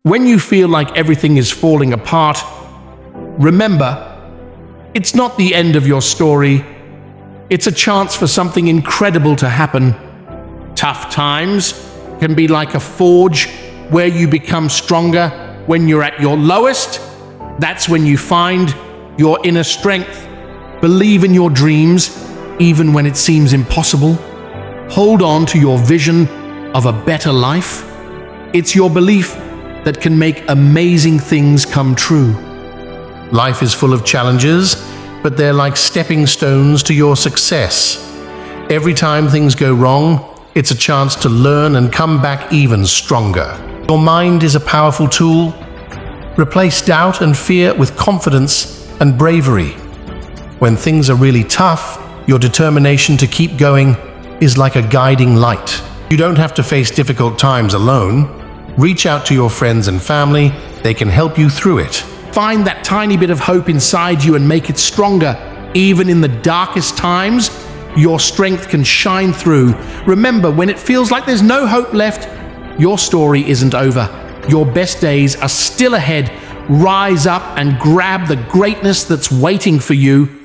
When you feel like everything is falling apart, remember, it's not the end of your story. It's a chance for something incredible to happen. Tough times can be like a forge where you become stronger. When you're at your lowest, that's when you find your inner strength. Believe in your dreams, even when it seems impossible. Hold on to your vision of a better life. It's your belief that can make amazing things come true. Life is full of challenges, but they're like stepping stones to your success. Every time things go wrong, it's a chance to learn and come back even stronger. Your mind is a powerful tool. Replace doubt and fear with confidence and bravery. When things are really tough, your determination to keep going is like a guiding light. You don't have to face difficult times alone. Reach out to your friends and family. They can help you through it. Find that tiny bit of hope inside you and make it stronger. Even in the darkest times, your strength can shine through. Remember, when it feels like there's no hope left, your story isn't over. Your best days are still ahead. Rise up and grab the greatness that's waiting for you.